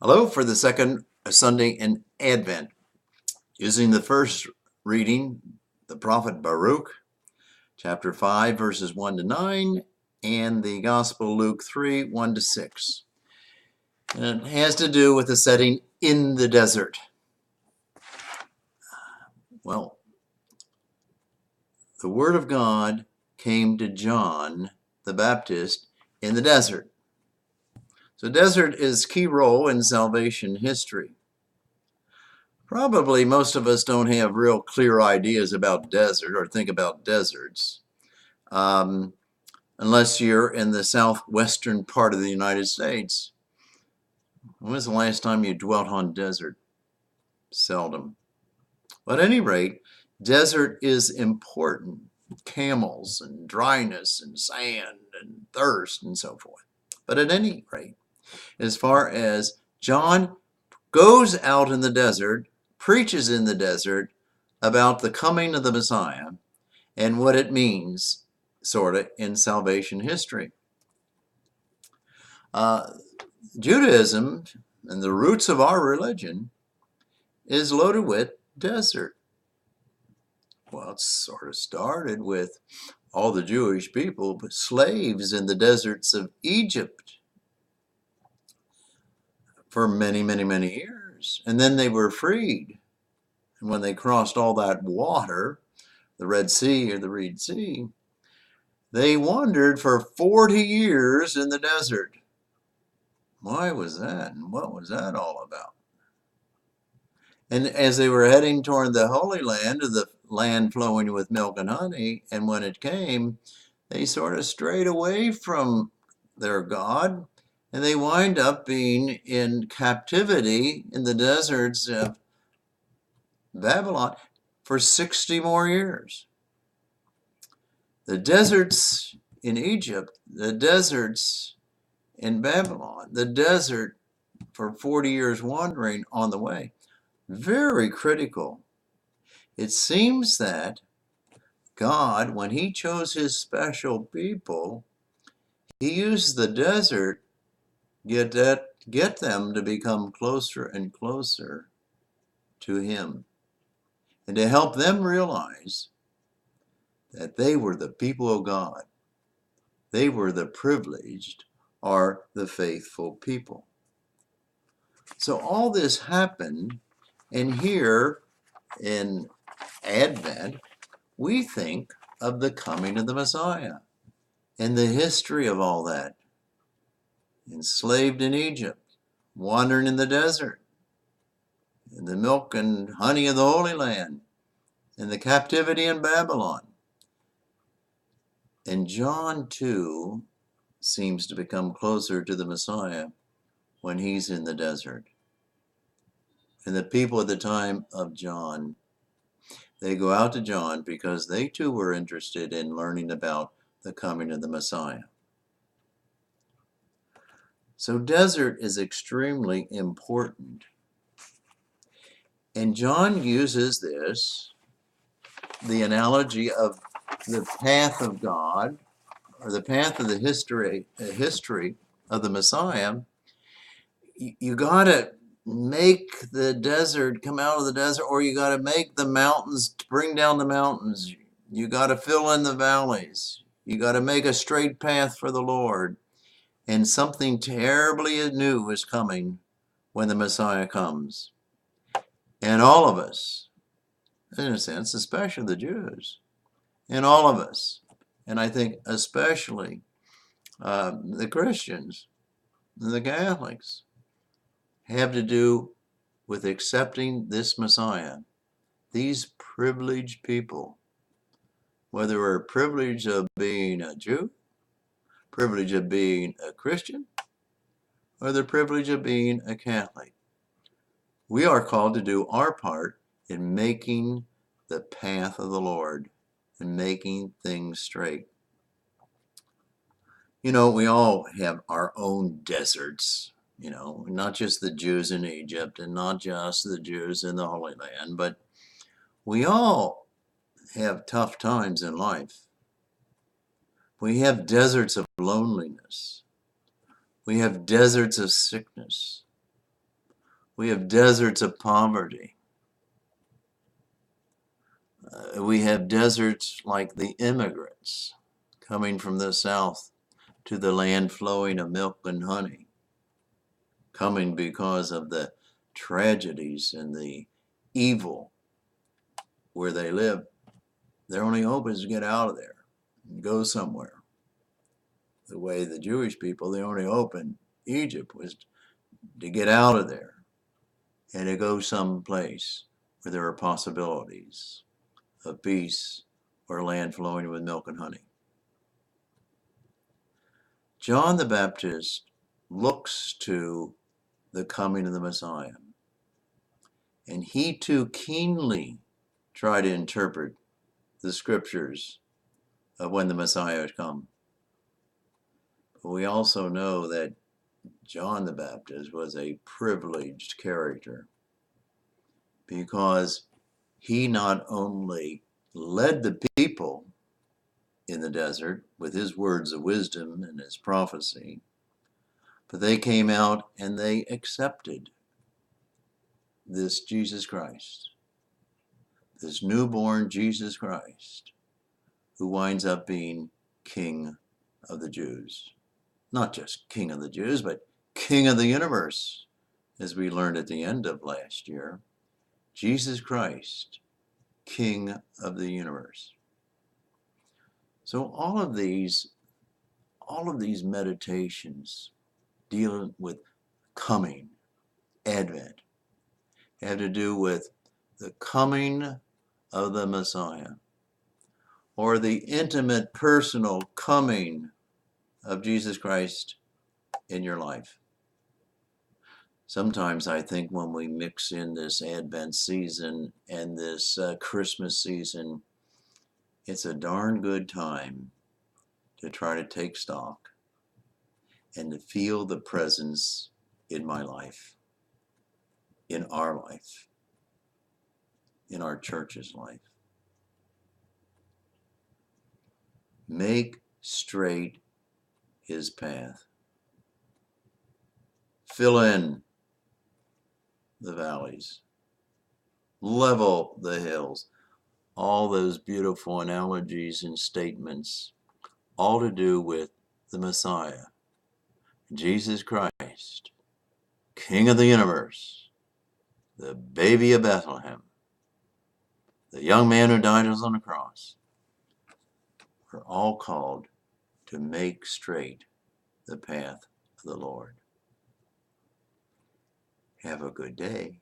Hello for the second Sunday in Advent. Using the first reading, the prophet Baruch, chapter 5, verses 1 to 9, and the Gospel Luke 3, 1 to 6. And it has to do with the setting in the desert. Well, the Word of God came to John the Baptist in the desert. So desert is key role in salvation history. Probably most of us don't have real clear ideas about desert or think about deserts unless you're in the southwestern part of the United States. When was the last time you dwelt on desert? Seldom. But at any rate, desert is important. Camels and dryness and sand and thirst and so forth. But at any rate, as far as John goes out in the desert, preaches in the desert about the coming of the Messiah and what it means, sort of, in salvation history. Judaism and the roots of our religion is loaded with desert. Well, it sort of started with all the Jewish people, but slaves in the deserts of Egypt for many, many, many years. And then they were freed. And when they crossed all that water, the Red Sea or the Reed Sea, they wandered for 40 years in the desert. Why was that? And what was that all about? And as they were heading toward the Holy Land, or the land flowing with milk and honey, and when it came, they sort of strayed away from their God, and they wind up being in captivity in the deserts of Babylon for 60 more years. The deserts in Egypt, the deserts in Babylon, the desert for 40 years wandering on the way. Very critical. It seems that God, when he chose his special people, he used the desert get them to become closer and closer to him, and to help them realize that they were the people of God. They were the privileged or the faithful people. So all this happened, and here in Advent, we think of the coming of the Messiah and the history of all that. Enslaved in Egypt, wandering in the desert, in the milk and honey of the Holy Land, in the captivity in Babylon. And John, too, seems to become closer to the Messiah when he's in the desert. And the people at the time of John, they go out to John because they too were interested in learning about the coming of the Messiah. So desert is extremely important. And John uses this, the analogy of the path of God, or the path of the history of the Messiah. You got to make the desert come out of the desert, or you got to make the mountains, bring down the mountains. You got to fill in the valleys. You got to make a straight path for the Lord. And something terribly new is coming when the Messiah comes. And all of us, in a sense, especially the Jews, and all of us, and I think especially the Christians, the Catholics, have to do with accepting this Messiah. These privileged people, whether we're privileged of being a Jew, privilege of being a Christian, or the privilege of being a Catholic, we are called to do our part in making the path of the Lord and making things straight. You know, we all have our own deserts, you know, not just the Jews in Egypt and not just the Jews in the Holy Land, but we all have tough times in life. We have deserts of loneliness. We have deserts of sickness. We have deserts of poverty. We have deserts like the immigrants coming from the south to the land flowing of milk and honey, coming because of the tragedies and the evil where they live. Their only hope is to get out of there and go somewhere. The way the Jewish people, the only hope in Egypt was to get out of there and to go someplace where there are possibilities of peace or land flowing with milk and honey. John the Baptist looks to the coming of the Messiah, and he too keenly tried to interpret the scriptures of when the Messiah has come. But we also know that John the Baptist was a privileged character because he not only led the people in the desert with his words of wisdom and his prophecy, but they came out and they accepted this Jesus Christ, this newborn Jesus Christ, who winds up being King of the Jews. Not just King of the Jews, but King of the universe, as we learned at the end of last year. Jesus Christ, King of the universe. So all of these meditations dealing with coming, Advent, have to do with the coming of the Messiah, or the intimate, personal coming of Jesus Christ in your life. Sometimes I think when we mix in this Advent season and this Christmas season, it's a darn good time to try to take stock and to feel the presence in my life, in our life, in our church's life. Make straight his path. Fill in the valleys. Level the hills. All those beautiful analogies and statements, all to do with the Messiah, Jesus Christ, King of the universe, the baby of Bethlehem, the young man who died on the cross. We're all called to make straight the path of the Lord. Have a good day.